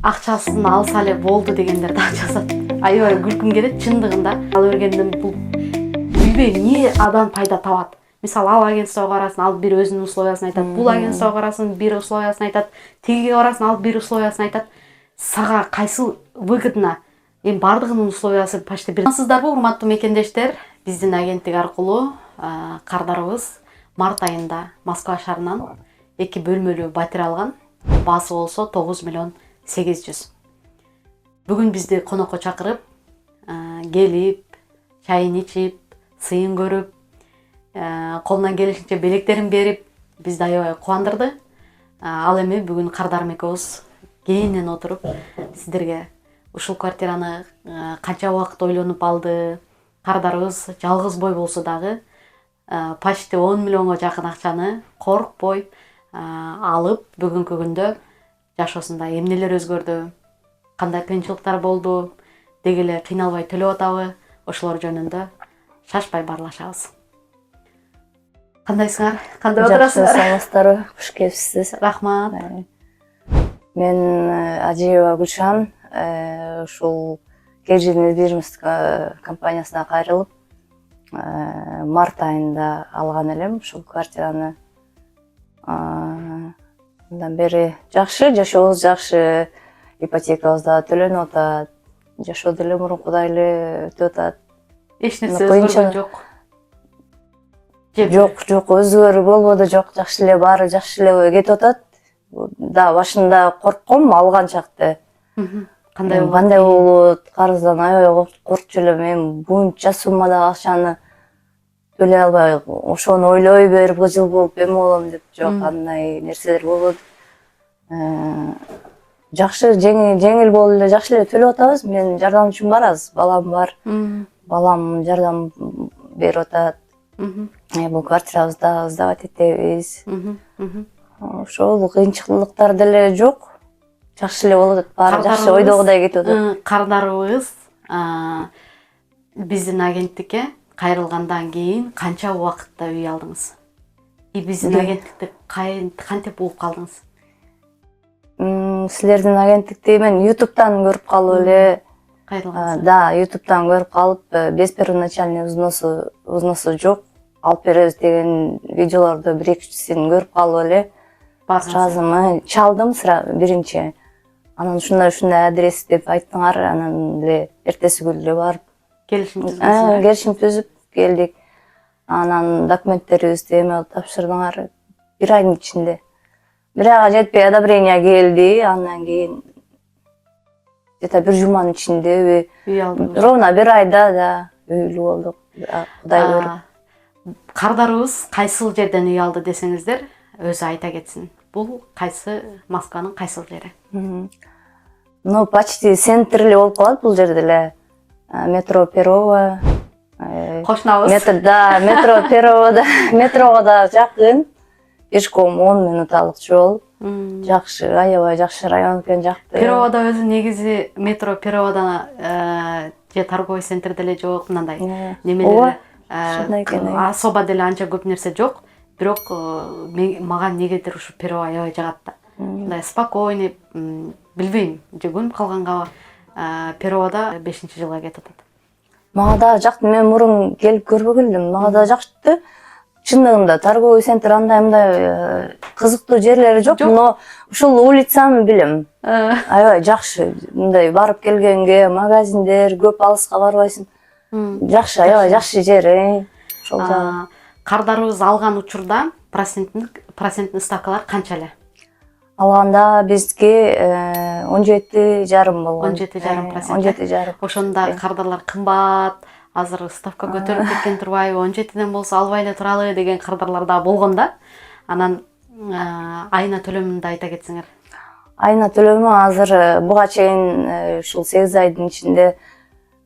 акчасын алса эле болду дегендер да жазат. Аябай күлкүм келет чындыгында. Ал бергенден бул билбейм эмне адан пайда табат. Мисалы ал агентствого барасың, ал бир өзүнүн условиясын айтат. Бул агентствого барасың, бир условиясын айтат. Тигиге барасың, ал бир условиясын айтат. Сага кайсы выгодно? Эми бардыгынын условиясы почти бир. Сыздарбы, урматтуу мекендештер? Биздин агенттик аркылуу кардарыбыз март айында Москва шаарынан 2 бөлмөлүү батир алган. Баасы болсо 9 миллион 800. Бүгүн бизди конокко чакырып, келип, чайын ичип, сыйын көрүп, колунан келишинче белектерин берип, бизди аябай кубандырды. Ал эми бүгүн Кардарым экөөбүз кийинен отуруп сиздерге ушул квартираны канча убакыт ойлонуп алды, Кардарыбыз жалгыз бой болсо дагы почти 10 миллионго жакын акчаны коркпой алып, бүгүнкү күндө жашоосунда эмнелер өзгөрдү, кандай кыйынчылыктар болду, деги эле кыйналбай төлөп атабы, ошолор жөнүндө шашпай баарлашабыз. Кандайсыңар? Кандай отурасыңар? Жакшы, саламатсыздарбы? Куш келипсиз. Рахмат. Мен Ажиева Гүлшан, ушул Кежи недвижимость компаниясына кайрылып, март айында алган элем ушул квартираны. Андан бери жакшы, жашообуз жакшы, ипотекабыз да төлөнүп атат, жашоо деле мурункудай эле өтүп атат. Эч нерсе өзгөргөн жок. Жок, өзгөрүү болбоду, жок, жакшы эле, баары жакшы эле кетип атат. Да, башында коркком алган чакты. Кандай болот, карыздан аябай коркчу элем. Мен buncha суммадагы акчаны төлөй албай, ошону ойлой берип кыжыл болуп эме болом деп, жок, андай нерселер болбоду. Жакшы, жеңил болуп эле, жакшы эле төлөп атабыз. Мен жардамчым бар аз, балам бар. Балам жардам берип атат. Бул квартирабызда сдавать этебиз. Ошол кыйынчылыктар деле жок. Жакшы эле болуп атат, баары жакшы ойдогудай кетип атат. Кардарыбыз биздин агенттикке кайрылгандан кийин канча убакытта үй алдыңыз? Биздин агенттикти кантип угуп калдыңыз? Силердин агенттикти мен YouTube'дан көрүп калып эле. Кайрылгансыз? Да, YouTube'дан көрүп калып, без первоначальный взносу жок. Алып беребиз деген видеолорду 1-2-син көрүп калып эле. Жазым чалдым биринчи. Анан ушундай адрес деп айттыңар, анан эле эртеси күнү эле барып келишим түзүп келдик. Анан документтерибизди эме кылып тапшырдыңар 1 айдын ичинде. Бир айга жетпей одобрение келди, андан кийин где-то 1 жуманын ичинде үй алдыңыз. Ровно 1 айда да үйлүү болдук. Кудай көрүп. Кардарыбыз кайсыл жерден үй алды десеңиздер, өзү айта кетсин. Бул кайсы Москванын кайсыл жери? Ну, почти центр эле болуп калат бул жерде эле. Метро Перово. Кошунабыз. Да, метро Перовода, метрого да жакын. Пешком 10 минуталык жол. Жакшы, аябай жакшы район экен, жакты. Перовода өзү негизи метро Перовода же торговый центр деле жок, мындай немелер особо деле анча көп нерсе жок. Бирок мага негедир ушу Перово аябай жагат да. Мындай спокойный, билбейм, же көнүп калганга Перовода 5-жылга кетип атат. Мага да жакты, мен мурун келип көрбөгөн элем. Мага да жакты. Чындыгында торговый центр андай кызыктуу жерлери жок, но ушул улицаны билем. Аябай жакшы. Мындай барып келгенге, магазиндер көп, алыска барбайсың. Жакшы, аябай жакшы жер. Ошол жагы. Кардарыбыз алган учурда проценттик ставкалар канча эле? Алганда бизге 17,5 болгон. 17,5%. 17,5. Ошондо кардарлар кымбат, азыр ставка көтөрүлүп кеткен турбайбы, 17ден болсо албай эле туралы деген кардарлар да болгон да. Анан айына төлөмүндү айта кетсеңер. Айына төлөмү азыр буга чейин ушул 8 айдын ичинде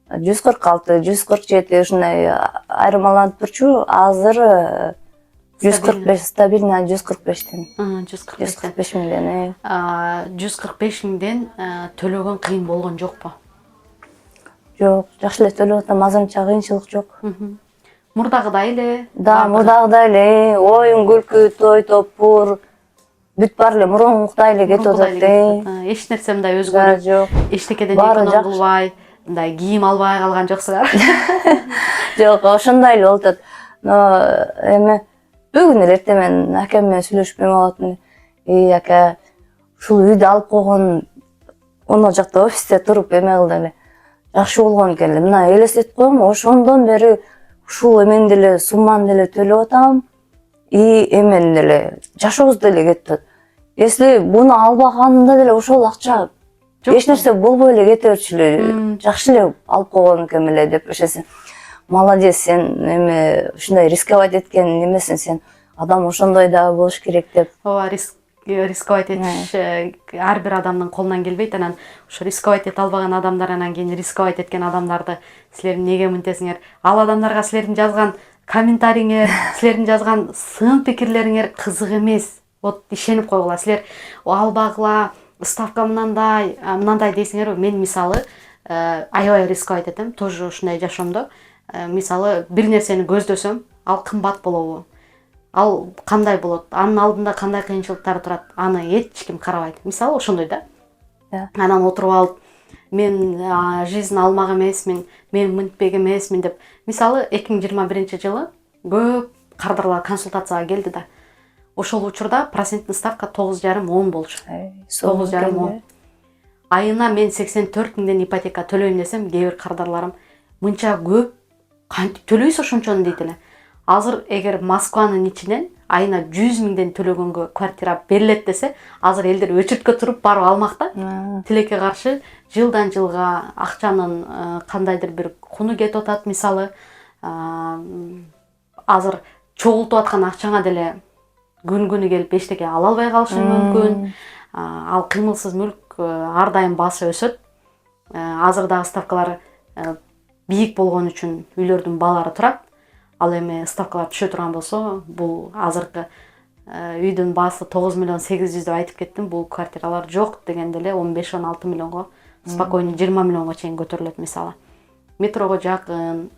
146, 147 ушундай айырмаланып турчу. Азыр 145, стабильно 145тен. 145 миңден. 145 миңден төлөгөн кыйын болгон жокпу? Жок, жакшы эле төлөп атам, азырынча кыйынчылык жок. Мурдагыдай эле? Да, мурдагыдай эле. Оюн күлкү, той топур, бүт баары эле мурункудай эле кетип атат. Эч нерсе мындай өзгөрүп, Жок. эчтекеден Баары эконом жакшы. кылбай, мындай кийим албай калган жоксуңар. Жок, ошондой эле болуп атат. Эми бүгүн эле эртең мен акем менен сүйлөшүп эме болотмун. Ака, ушул үйдү алып койгон оно жакта офисте туруп эме кылды эле. Жакшы болгон экен эле. Мына элестетип коем, ошондон бери ушул эмени деле сумманы деле төлөп атам. Эмен деле жашообуз деле кетип атат. Если буну албаганымда деле ошол акча эч нерсе болбой эле кете берчү эле. Жакшы эле алып койгон экенмин эле деп эшесин. Молодец, сен эми ушундай рисковать эткен эмесиң сен. Адам ошондой да болуш керек деп. Ооба, рисковать этиш ар бир адамдын колунан келбейт. Анан ошо рисковать эте албаган адамдар анан кийин рисковать эткен адамдарды силер эмнеге мынтесиңер? Ал адамдарга силердин жазган комментарийиңер, силердин жазган сын пикирлериңер кызык эмес. Вот ишенип койгула. Силер албагыла, ставка мынандай дейсиңерби? Мен мисалы аябай рисковать этем, тоже ушундай жашоомдо. Мисалы бир нерсени көздөсөм, ал кымбат болобу? Ал кандай болот? Анын алдында кандай кыйынчылыктар турат? Аны эч ким карабайт. Мисалы ошондой да. Анан отуруп алып, мен жизнь алмак эмесмин, мен мынтпек эмесмин деп. Мисалы 2021 жылы көп кардарлар консультацияга келди да. Ошол учурда проценттин ставка 9,5-10 болчу. 9,5-10. Айына мен 84 миңден ипотека төлөйм десем, кээ бир кардарларым мынча көп кантип төлөйсүз ошончону дейт эле. Азыр эгер Москванын ичинен айына 100 миңден төлөгөнгө квартира берилет десе, азыр элдер өчүрткө туруп барып алмакта. Тилекке каршы жылдан жылга акчанын кандайдыр бир куну кетип атат, мисалы. Азыр чогултуп аткан акчаңа деле күнү келип эчтеке ала албай калышың мүмкүн. Ал кыймылсыз мүлк ар дайым баасы өсөт. Азыр дагы ставкалар бийик болгон үчүн үйлөрдүн баалары турат. Ал эми ставкалар түшө турган болсо, бул азыркы үйдүн баасы 9 миллион 800 деп айтып кеттим. Бул квартиралар жок дегенде эле 15-16 миллионго, спокойно 20 миллионго чейин көтөрүлөт мисалы. Метрого жакын,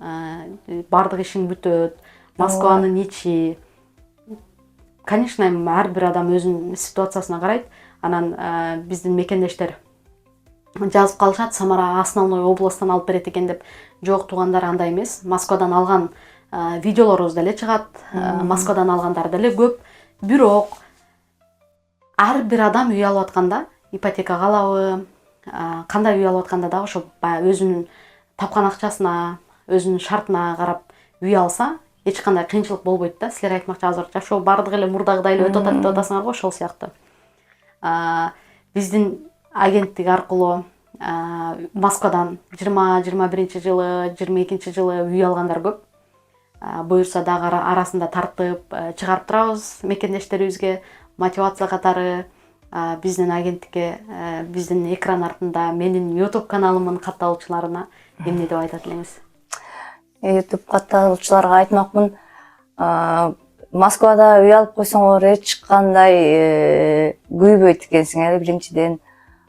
бардык ишиң бүтөт, Москванын ичи. Конечно, ар бир адам өзүнүн ситуациясына карайт. Анан биздин мекендештер жазып калышат, Самара основной областтан алып берет экен деп. Жок, туугандар, андай эмес. Москвадан алган видеолорубуз деле чыгат, Москвадан алгандар деле көп. Бирок ар бир адам үй алып атканда, ипотекага алабы, кандай үй алып атканда дагы ошо өзүнүн тапкан акчасына, өзүнүн шартына карап үй алса, эч кандай кыйынчылык болбойт да. Силер айтмакчы, азыр жашоо бардыгы эле мурдагыдай эле өтүп атат деп атасыңар го, ошол сыяктуу. Биздин агенттик аркылуу Москвадан 20-21 жылы, 22 жылы үй алгандар көп. Буюрса дагы арасында тартып чыгарып турабыз мекендештерибизге, мотивация катары биздин агенттикке, биздин экран артында менин YouTube каналымдын катталуучуларына эмне деп айтат элеңиз? YouTube катталуучуларга айтмакмын, Москвада үй алып койсоңор эч кандай күйбөйт экенсиңер. Биринчиден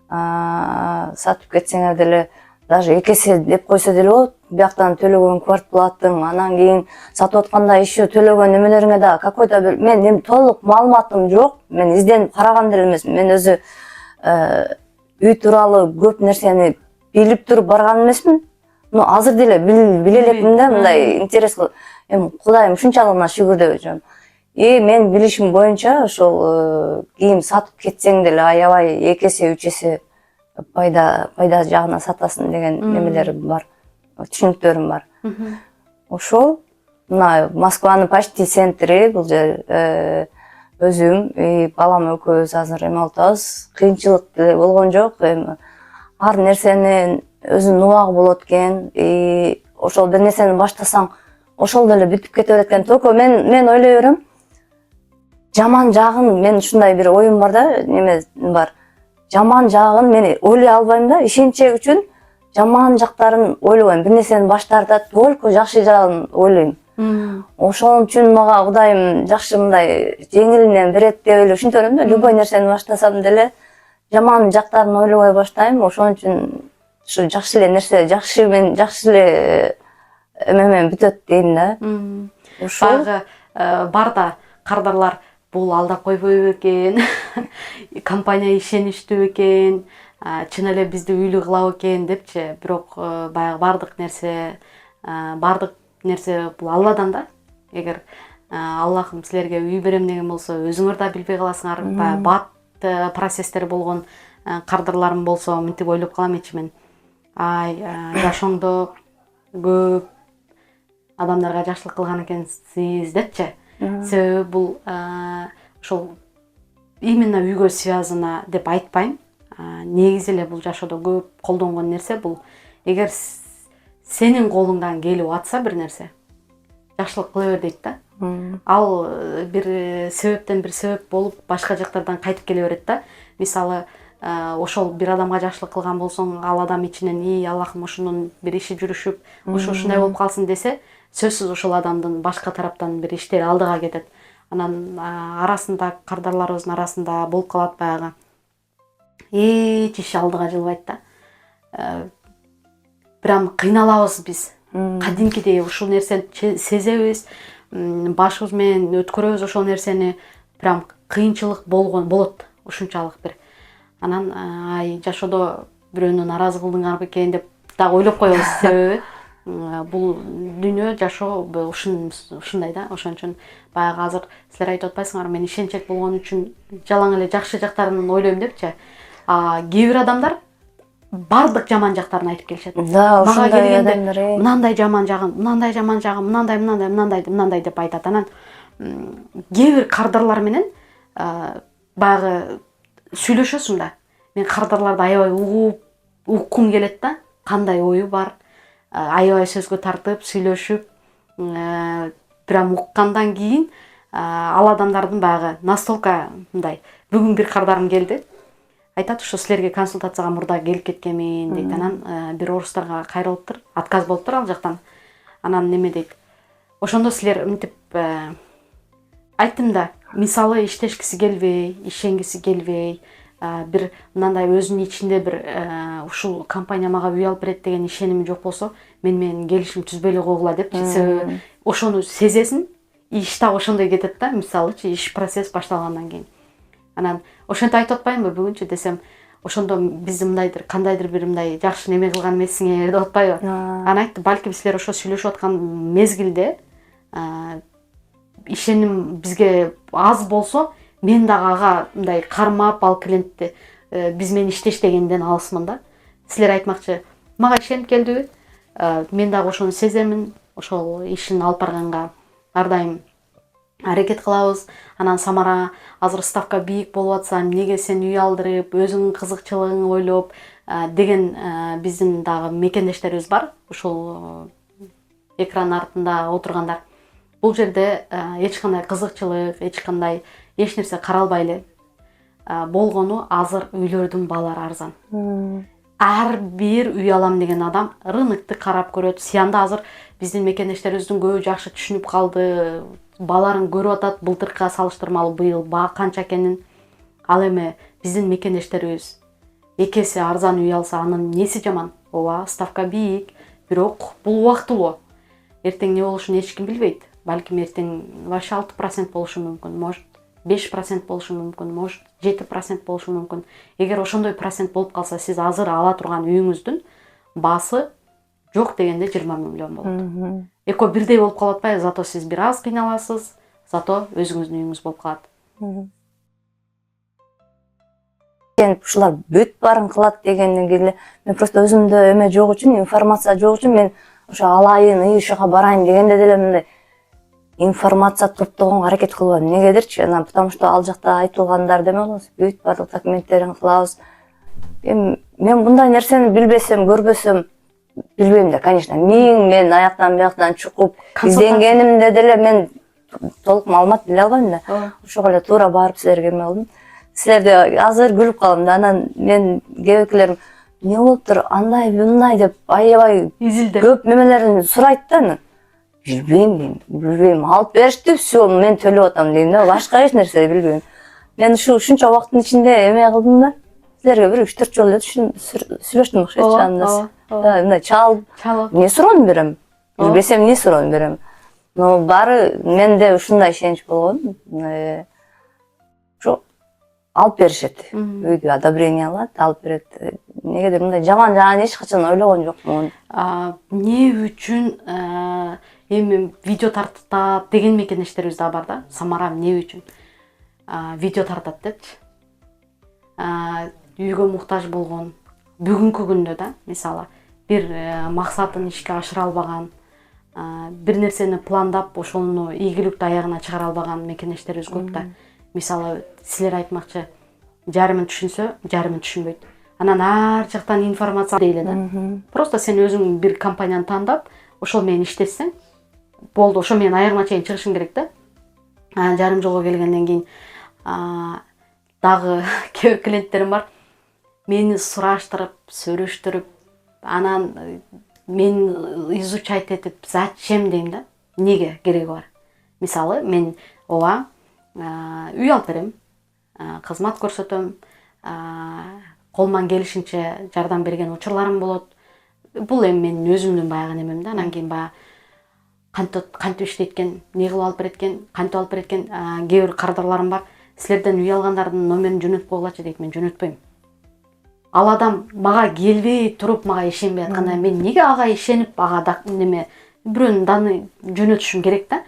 сатып кетсеңер деле, даже экесе деп койсо деле болот. Бияктан төлөгөн квартплатың, анан кийин сатып атканда еще төлөгөн эмелериңе да какой-то бир, мен толук маалыматым жок. Мен изденип караган деле эмесмин. Мен өзү үй тууралуу көп нерсени билип туруп барган эмесмин. Но азыр деле биле элекмин да, мындай интерес кылып. Эми Кудайым ушунчалыгына шүгүр деп жүрөм. Мен билишим боюнча ошол кийин сатып кетсең деле аябай 2 эсе 3 эсе пайда жагына сатасың деген немелер бар, түшүнүктөрүм бар. Ошол мына Москванын почти центри, бул жер өзүм, балам экөөбүз азыр эме отабыз. Кыйынчылык деле болгон жок. Эми ар нерсенин өзүнүн убагы болот экен. Ошол бир нерсени баштасаң, ошол деле бүтүп кете берет экен. Только мен ойлой берем, жаман жагын, мен ушундай бир оюм бар да, неме бар. Жаман жагын мен ойлой албайм да, ишенчек үчүн жаман жактарын ойлобойм. Бир нерсени баштаарда только жакшы жагын ойлойм. Ошон үчүн мага Кудайым жакшы мындай жеңилинен берет деп эле ушинтип берем да. Любой нерсени баштасам деле жаман жактарын ойлобой баштайм. Ошон үчүн ушу жакшы эле нерсе, жакшы эле эмемен бүтөт дейм да. Ошол барда кардарлар бул алдап койбойбу экен, компания ишеничтүү экен, чын эле бизди үйлүү кылабы экен депчи. Бирок баягы баардык нерсе бул Алладан да. Эгер Аллахым силерге үй берем деген болсо, өзүңөр да билбей каласыңар. Баягы бат процесстери болгон кардырларым болсо, мынтип ойлоп калам эчи мен. Жашооңдо көп адамдарга жакшылык кылган экенсиз депчи. Себеби бул ошол именно үйгө связано деп айтпайм. Негизи эле бул жашоодо көп колдонгон нерсе бул. Эгер сенин колуңдан келип атса бир нерсе, жакшылык кыла бер дейт да. Ал бир себептен бир себеп болуп башка жактардан кайтып келе берет да. Мисалы, ошол бир адамга жакшылык кылган болсоң, ал адам ичинен Аллахым ошонун бир иши жүрүшүп, ушундай болуп калсын десе, сөзсүз ошол адамдын башка тараптан бир иштери алдыга кетет. Анан арасында, кардарларыбыздын арасында болуп калат баягы эч иш алдыга жылбайт да. Прям кыйналабыз биз. Кадимкидей ушул нерсени сезебиз, башыбыз менен өткөрөбүз ошол нерсени. Прям кыйынчылык болот ушунчалык бир. Анан жашоодо бирөөнү нааразы кылдыңарбы экен деп дагы ойлоп коебуз. Себеби бул дүйнө, жашоо ушундай да. Ошон үчүн баягы азыр силер айтып атпайсыңарбы, мен ишенчек болгон үчүн жалаң эле жакшы жактарын ойлойм депчи. Кээ бир адамдар бардык жаман жактарын айтып келишет. Да, ушундай адамдар. Мынандай жаман жагын, мынандай деп айтат. Анан кээ бир кардарлар менен баягы сүйлөшөсүң да. Мен кардарларды аябай уккум келет да. Кандай ою бар, аябай сөзгө тартып, сүйлөшүп, прям уккандан кийин ал адамдардын баягы настолько мындай. Бүгүн бир кардарым келди. Айтат, ушу силерге консультацияга мурда келип кеткенмин дейт. Анан бир орустарга кайрылыптыр, отказ болуптур ал жактан. Анан неме дейт? Ошондо силер мынтип айттым да, мисалы иштешкиси келбей, ишенгиси келбей, бир мындай өзүнүн ичинде бир ушул компания мага үй алып берет деген ишеними жок болсо, мен менен келишим түзбөй эле койгула депчи. Себеби ошону сезесиң, иш так ошондой кетет да, мисалычы иш процесс башталгандан кийин. Анан ошентип айтып атпаймынбы бүгүнчү десем, ошондо бизди мындайдыр, кандайдыр бир мындай жакшы неме кылган эмессиңер деп атпайбы? Анан айтты, балким силер ошо сүйлөшүп аткан мезгилде ишеним бизге аз болсо, мен дагы ага мындай кармап, ал клиентти биз менен иштеш дегенден алысмын да. Силер айтмакчы, мага ишенип келдиби? Мен дагы ошону сеземин, ошол ишин алып барганга ар дайым аракет кылабыз. Анан Самара азыр ставка бийик болуп атса, эмнеге сен үй алдырып, өзүңүн кызыкчылыгыңды ойлоп деген биздин дагы мекендештерибиз бар. Ушул экран артында отургандар. Бул жерде эч кандай кызыкчылык, эч нерсе каралбай эле болгону азыр үйлөрдүн баалары арзан. Ар бир үй алам деген адам рынокты карап көрөт. Сианда азыр биздин мекендештерибиздин көбү жакшы түшүнүп калды. Баларын көрүп атат, былтыркыга салыштырмалуу быйыл баа канча экенин. Ал эми биздин мекендештерибиз эки эсе арзан үй алса, анын неси жаман? Ооба, ставка бийик, бирок бул убактылуу. Эртең не болушун эч ким билбейт. Балким эртең вообще 6% болушу мүмкүн, может 5% болушу мүмкүн, может 7% болушу мүмкүн. Эгер ошондой процент болуп калса, сиз азыр ала турган үйүңүздүн баасы жок дегенде 20 миллион болот. Эко бирдей болуп калып атпайбы? Зато сиз бир аз кыйналасыз, зато өзүңүздүн үйүңүз болуп калат. Ушулар бүт баарын кылат дегенден кийин мен просто өзүмдө эме жок үчүн, информация жок үчүн мен ошо алайын, ушуга барайын дегенде деле мындай информация топтогонго аракет кылбайм. Негедирчи? Потому что ал жакта айтылгандар деме болобуз, бүт баардык документтерин кылабыз. Мен мындай нерсени билбесем, көрбөсөм, билбейм да, конечно. Мен аяктан бияктан чукуп изденгенимде деле мен толук маалымат биле албайм да. Ошого эле туура барып силерге эме болдум. Силерде азыр күлүп калдым да. Анан мен кээбекилерим не болуптур, андай мындай деп аябай көп немелерин сурайт да. Билбейм, алып беришти, все, мен төлөп атам дейм да. Башка эч нерсе билбейм. Мен ушунча убакыттын ичинде эме кылдым да. Силерге бир 3-4 жолу сүйлөштүм окшойт чагында. Мындай чалып, эмне суроону берем? Билбесем эмне суроону берем? Но баары менде ушундай ишенич болгон. ошо алып беришет. Үйдө одобрение алат, алып берет. Негедир мындай жаман жагын эч качан ойлогон жокмун. Эмне үчүн эми видео тартат деген мекенештерибиз да бар да. Самара эмне үчүн видео тартат депчи. Үйгө муктаж болгон бүгүнкү күндө да, мисалы, бир максатын ишке ашыра албаган, бир нерсени пландап, ошону ийгиликтүү аягына чыгара албаган мекенештерибиз көп да. Мисалы, силер айтмакчы, жарымын түшүнсө, жарымын түшүнбөйт. Анан ар жактан информация дейле да. Просто сен өзүң бир компанияны тандап, ошол менен иштесең, болду, ошо менен аягына чейин чыгышың керек да. Жарым жолго келгенден кийин дагы кээ бир клиенттерим бар. Мени сураштырып, сүрүштүрүп, анан мен изучать этип, зачем дейм да? Неге кереги бар? Мисалы, мен ооба үй алып берем, кызмат көрсөтөм, колуман келишинче жардам берген учурларым болот. Бул эми менин өзүмдүн баягы немем да. Анан кийин баягы кантип иштейт экен, эмне кылып алып берет экен, кантип алып берет экен. Кээ бир кардарларым бар. Силерден үй алгандардын номерин жөнөтүп койгулачы дейт. Мен жөнөтпөйм. Ал адам мага келбей туруп, мага ишенбей атканда мен неге ага ишенип, ага неме бирөөнүн даны жөнөтүшүм керек да.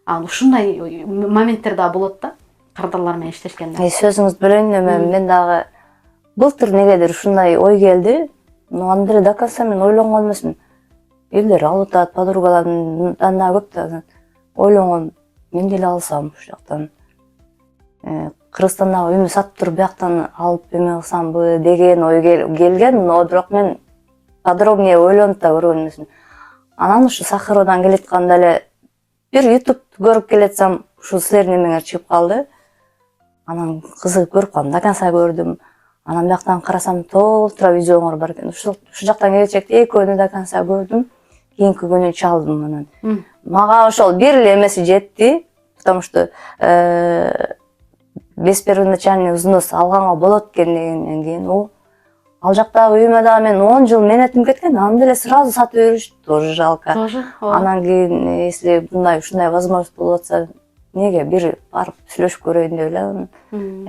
Ушундай моменттер да болот да. Кардарлар менен иштешкенде. Сөзүңүздү бөлөйүн, мен дагы былтыр негедир ушундай ой келди. Аны деле до конца мен ойлонгон эмесмин. Элдер алып атат, подругаларымдан да көп да ойлонгон. Мен деле алсам ушул жактан. Кыргызстандагы үйүмдү сатып туруп бияктан алып эме кылсамбы деген ой келген, но бирок мен подробнее ойлонуп да көргөн эмесмин. Анан ушу Сахароодан келатканда эле бир YouTube көрүп келатсам, ушу силердин эмеңер чыгып калды. Анан кызыгып көрүп калдым, до конца көрдүм. Анан бияктан карасам, толтура видеоңор бар экен. Ушул жактан келечекте экөөнү до конца көрдүм. Кийинки күнү чалдым анан. Мага ошол бир эле эмеси жетти, потому что без первоначальный взнос алганга болот экен дегенден кийин, ал жактагы үйүмө дагы мен 10 жыл менетим кеткен, аны деле сразу сатып беришти, тоже жалко. Анан кийин, если ушундай возможность болуп атса, неге бир барып сүйлөшүп көрөйүн деп эле.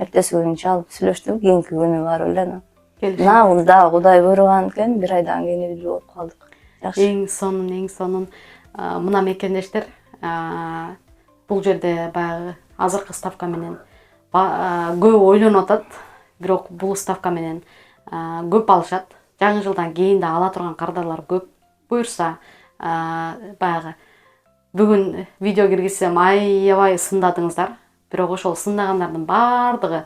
Эртеси күнү чалып сүйлөштүм, кийинки күнү барып эле. Мына да Кудай буйруган экен, бир айдан кийин үйдү болуп калдык. Эң сонун мына мекендештер, бул жерде баягы азыркы ставка менен көп ойлонуп атат, бирок бул ставка менен көп алышат. Жаңы жылдан кийин да ала турган кардарлар көп. Буюрса, баягы бүгүн видео киргизсем, аябай сындадыңыздар. Бирок ошол сындагандардын бардыгы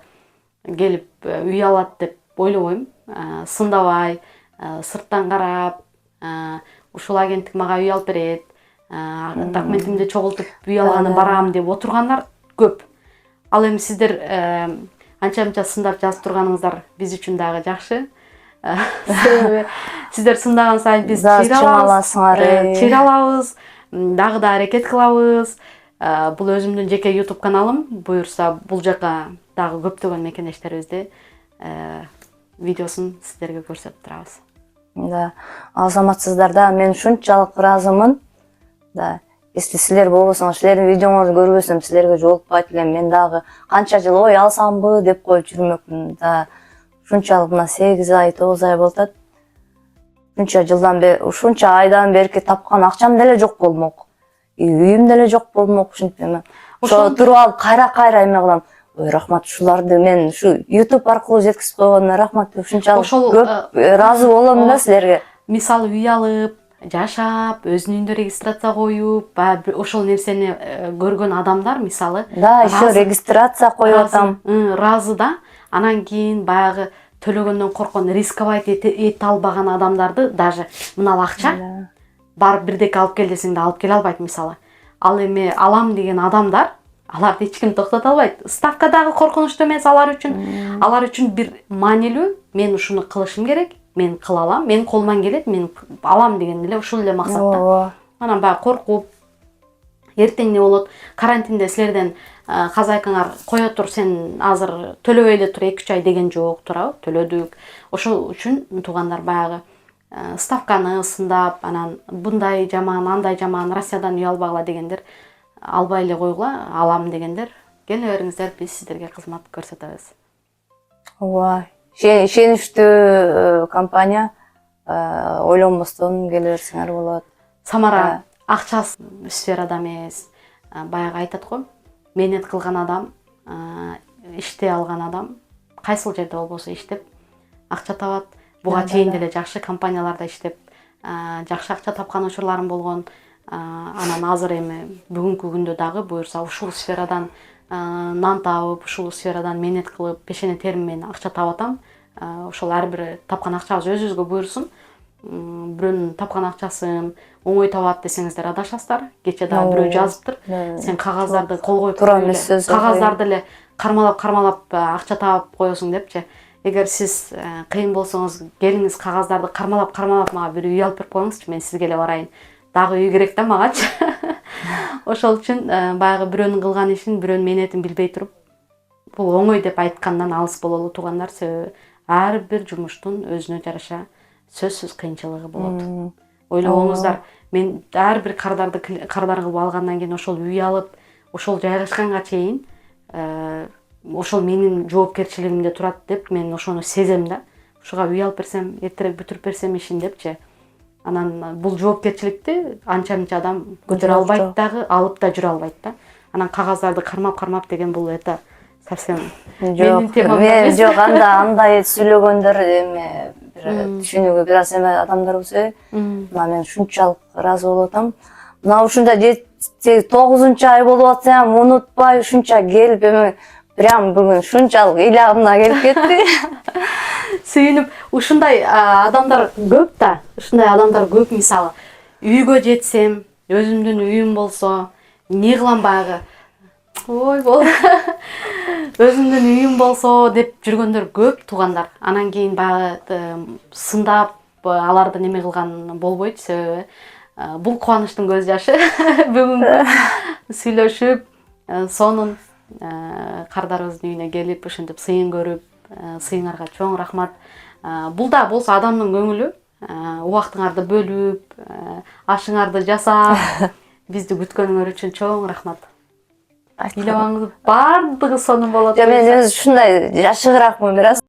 келип үй алат деп ойлобойм. Сындабай, сырттан карап, ушул агенттик мага үй алып берет, документимди чогултуп үй алганы барам деп отургандар көп. Ал эми сиздер анча-мынча сындап жазып турганыңыздар биз үчүн дагы жакшы. Сиздер сындаган сайын биз чыйра алабыз, дагы да аракет кылабыз. Бул өзүмдүн жеке YouTube каналым. Буюрса, бул жака дагы көптөгөн мекенештерибизди видеосун сиздерге көрсөтүп турабыз. Да, азаматсыздар да, мен ушунчалык ыраазымын. Да, если силер болбосоңор, силердин видеоңорду көрбөсөм, силерге жолукпайт элем. Мен дагы канча жыл ой алсамбы деп коюп жүрмөкмүн. Да, ушунчалык мына 8 ай, 9 ай болуп атат. Ушунча айдан берки тапкан акчам деле жок болмок. Үйүм деле жок болмок, ушинтип эме. Ошо туруп алып кайра эме кылам. Ой, рахмат, ушуларды мен ушу YouTube аркылуу жеткизип койгонуна рахмат деп ушунчалык көп ыраазы болом да силерге. Мисалы үй алып, жашап, өзүнүн үйүндө регистрация коюп, ошол нерсени көргөн адамдар, мисалы, да, еще регистрация коюп атам. Ыраазы да. Анан кийин баягы төлөгөндөн корккон, рисковать эте албаган адамдарды даже мына акча барып бирдеке алып кел десең да алып келе албайт, мисалы. Ал эми алам деген адамдар, аларды эч ким токтото албайт. Ставка дагы коркунучтуу эмес алар үчүн. Алар үчүн бир маанилүү, мен ушуну кылышым керек, мен кыла алам, мен колуман келет, мен алам деген эле ушул эле максатта. Анан баягы коркуп, эртең эмне болот, карантинде силерден казайкаңар кое тур, сен азыр төлөбөй эле тур 2-3 ай деген жок, туурабы? Төлөдүк. Ошол үчүн туугандар баягы ставканы сындап, анан мындай жаман, андай жаман, Россиядан үй албагыла дегендер, албай эле койгула, алам дегендер келе бериңиздер, биз сиздерге кызмат көрсөтөбүз. Ооба. Ишеничтүү компания, ойлонбостон келе берсеңер болот. Самара акчасы сферада эмес. Баягы айтат го, мээнет кылган адам, иштей алган адам кайсыл жерде болбосо иштеп акча табат. Буга чейин деле жакшы компанияларда иштеп, жакшы акча тапкан учурларым болгон. Анан азыр эми бүгүнкү күндө дагы буюрса ушул сферадан нан табып, ушул сферадан мээнет кылып, пешене терим менен акча таап атам. Ошол ар бир тапкан акчабыз өзүбүзгө буйрсун. Бирөөнүн тапкан акчасын оңой табат десеңиздер адашасыздар. Кече дагы бирөө жазыптыр. Сен кагаздарды кол коюп кагаздарды эле кармалап акча таап коесуң депчи. Эгер сиз кыйын болсоңуз, келиңиз кагаздарды кармалап мага бир үй алып берип коюңузчу, мен сизге эле барайын. Дагы үй керек да магачы. Ошол үчүн баягы бирөөнүн кылган ишин, бирөөнүн мээнетин билбей туруп, бул оңой деп айткандан алыс бололу туугандар. Себеби ар бир жумуштун өзүнө жараша сөзсүз кыйынчылыгы болот. Ойлобоңуздар, мен ар бир кардар кылып алгандан кийин ошол үй алып, ошол жайгашканга чейин ошол менин жоопкерчилигимде турат деп мен ошону сезем да. Ушуга үй алып берсем, эртерээк бүтүрүп берсем ишин депчи. Анан бул жоопкерчиликти анча-мынча адам көтөрө албайт дагы, алып да жүрө албайт да. Анан кагаздарды кармап деген бул это совсем менин темам эмес. Жок, андай сүйлөгөндөр эме түшүнүүгө бир аз эме адамдар болсо, мына мен ушунчалык ыраазы болуп атам. Мына ушунда 9-ай болуп атса, унутпай ушунча келип эме прям бүгүн ушунчалык ыйлагымда келип кетти. Сүйүнүп, ушундай адамдар көп да. Ушундай адамдар көп, мисалы. Үйгө жетсем, өзүмдүн үйүм болсо, эмне кылам баягы? Ой, болду. Өзүмдүн үйүм болсо деп жүргөндөр көп туугандар. Анан кийин баягы сындап, аларды неме кылган болбойт, себеби бул кубанычтын көз жашы. Бүгүн сүйлөшүп, сонун кардарыбыздын үйүнө келип, ошентип сыйын көрүп, сыйыңарга чоң рахмат. Бул да болсо адамдын көңүлү, убактыңарды бөлүп, ашыңарды жасап, бизди күткөнүңөр үчүн чоң рахмат. Ыйлабаңыз, бардыгы сонун болот. Мен ушундай жашыгыраакмын бир аз.